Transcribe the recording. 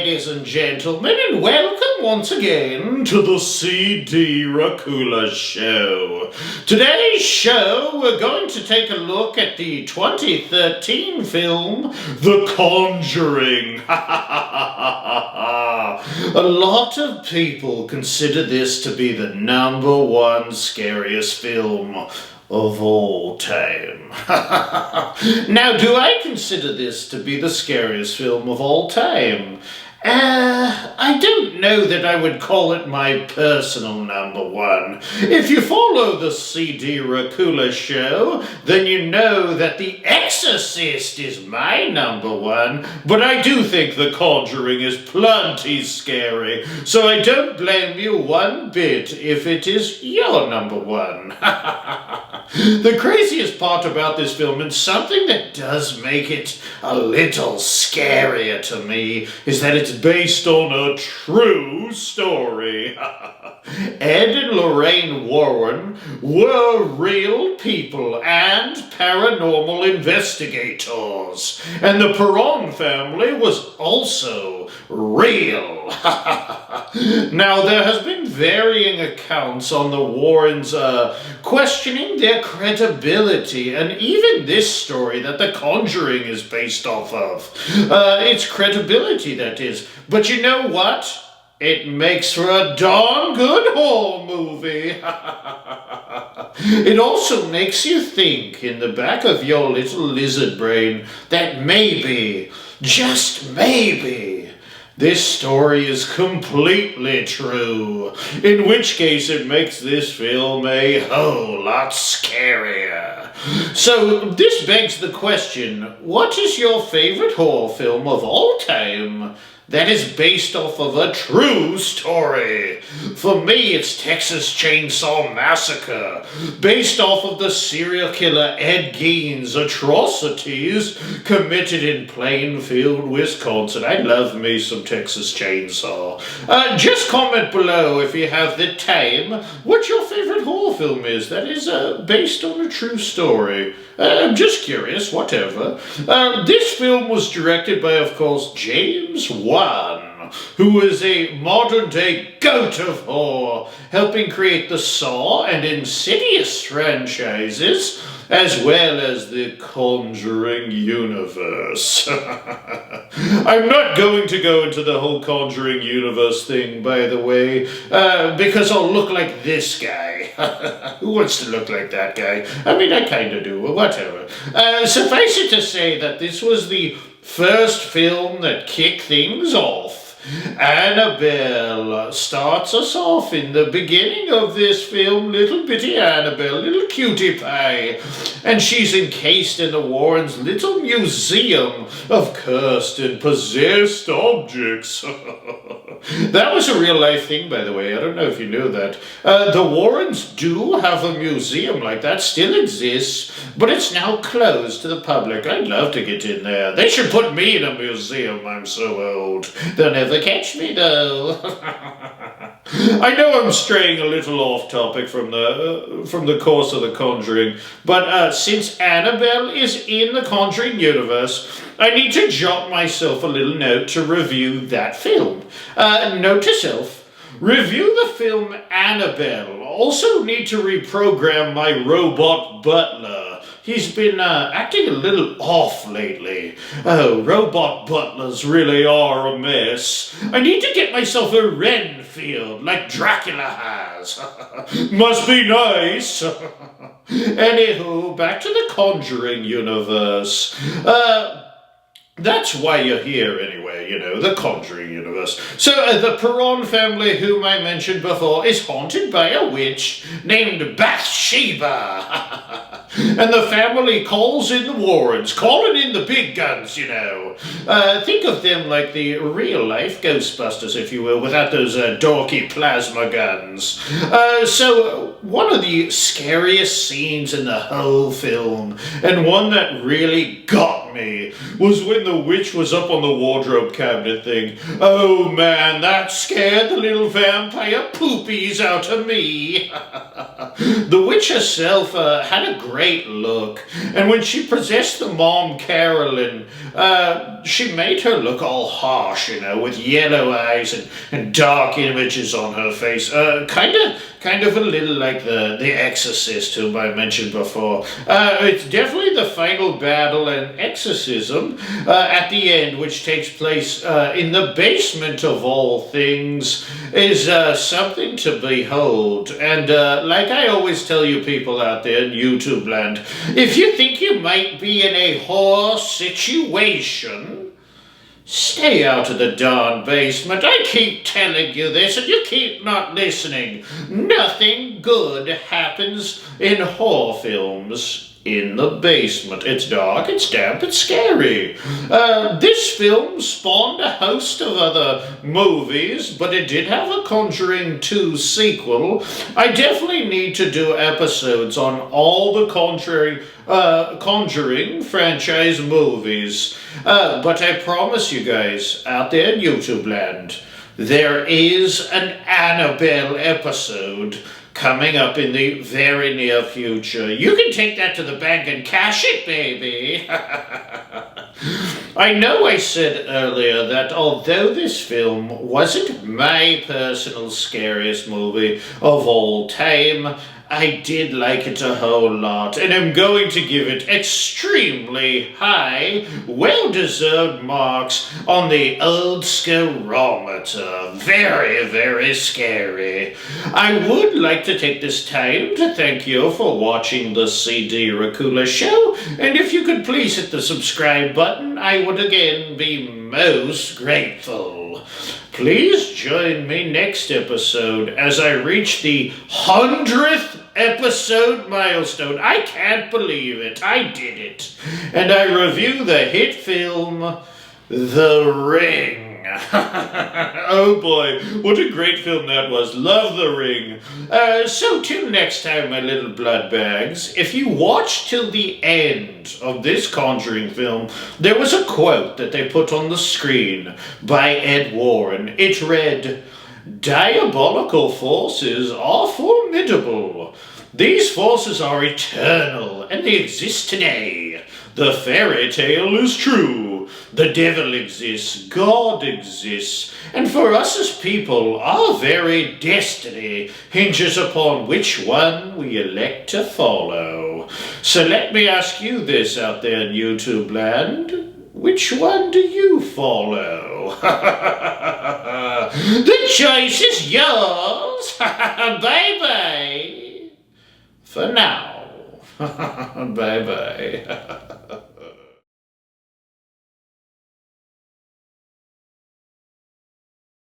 ladies and gentlemen, and welcome once again to the CD Racoola Show. Today's show, we're going to take a look at the 2013 film, The Conjuring. A lot of people consider this to be the #1 scariest film of all time. Now, do I consider this to be the scariest film of all time? I don't know that I would call it my personal #1. If you follow the CD Racoola Show, then you know that The Exorcist is my #1, but I do think The Conjuring is plenty scary, so I don't blame you one bit if it is your #1. The craziest part about this film, and something that does make it a little scarier to me, is that it's based on a true story. Ed and Lorraine Warren were real people and paranormal investigators, and the Perron family was also real. Now, there has been varying accounts on the Warrens questioning their credibility, and even this story that The Conjuring is based off of. Its credibility, that is. But you know what? It makes for a darn good horror movie. It also makes you think in the back of your little lizard brain that maybe, just maybe, this story is completely true, in which case it makes this film a whole lot scarier. So this begs the question, what is your favorite horror film of all time that is based off of a true story? For me, it's Texas Chainsaw Massacre, based off of the serial killer Ed Gein's atrocities committed in Plainfield, Wisconsin. I love me some Texas Chainsaw. Just comment below if you have the time what your favorite horror film is that is based on a true story. I'm just curious, whatever. This film was directed by, of course, James Wan, who is a modern-day goat of horror, helping create the Saw and Insidious franchises, as well as the Conjuring universe. I'm not going to go into the whole Conjuring universe thing, by the way, because I'll look like this guy. Who wants to look like that guy? I mean, I kind of do, but whatever. Suffice it to say that this was the first film that kicked things off. Annabelle starts us off in the beginning of this film, little bitty Annabelle, little cutie pie, and she's encased in the Warrens' little museum of cursed and possessed objects. That was a real life thing, by the way. I don't know if you knew that. The Warrens do have a museum like that, still exists, but it's now closed to the public. I'd love to get in there. They should put me in a museum. I'm so old. They'll never catch me, though. I know I'm straying a little off topic from the course of The Conjuring, but since Annabelle is in the Conjuring universe, I need to jot myself a little note to review that film. Note to self, review the film Annabelle. Also need to reprogram my robot butler. He's been acting a little off lately. Oh, robot butlers really are a mess. I need to get myself a Renfield like Dracula has. Must be nice. Anywho, back to the Conjuring universe. That's why you're here anyway, you know, the Conjuring universe. So, the Perron family, whom I mentioned before, is haunted by a witch named Bathsheba. And the family calls in the Warrens, calling in the big guns, you know. Think of them like the real-life Ghostbusters, if you will, without those dorky plasma guns. So, one of the scariest scenes in the whole film, and one that really got me was when the witch was up on the wardrobe cabinet thing. Oh man, that scared the little vampire poopies out of me. The witch herself had a great look, and when she possessed the mom Carolyn, she made her look all harsh, with yellow eyes and dark images on her face. Kind of a little like the Exorcist, whom I mentioned before. It's definitely the final battle and exorcism at the end, which takes place in the basement of all things, is something to behold. And like I always tell you people out there in YouTube land, if you think you might be in a horror situation, stay out of the darn basement. I keep telling you this and you keep not listening. Nothing good happens in horror films in the basement. It's dark, it's damp, it's scary. This film spawned a host of other movies, but it did have a Conjuring 2 sequel. I definitely need to do episodes on all the Conjuring franchise movies. But I promise you guys, out there in YouTube land, there is an Annabelle episode coming up in the very near future. You can take that to the bank and cash it, baby. I know I said earlier that although this film wasn't my personal scariest movie of all time, I did like it a whole lot, and I'm going to give it extremely high, well-deserved marks on the old scarometer. Very, very scary. I would like to take this time to thank you for watching the CD Racoola Show, and if you could please hit the subscribe button, I would again be most grateful. Please join me next episode as I reach the 100th episode milestone. I can't believe it. I did it. And I review the hit film, The Ring. Oh boy, what a great film that was. Love The Ring. So till next time, my little blood bags, if you watch till the end of this Conjuring film, there was a quote that they put on the screen by Ed Warren. It read, "Diabolical forces are formidable. These forces are eternal, and they exist today. The fairy tale is true. The devil exists, God exists, and for us as people, our very destiny hinges upon which one we elect to follow. So let me ask you this out there in YouTube land. Which one do you follow?" The choice is yours. Bye-bye. For now. Bye-bye.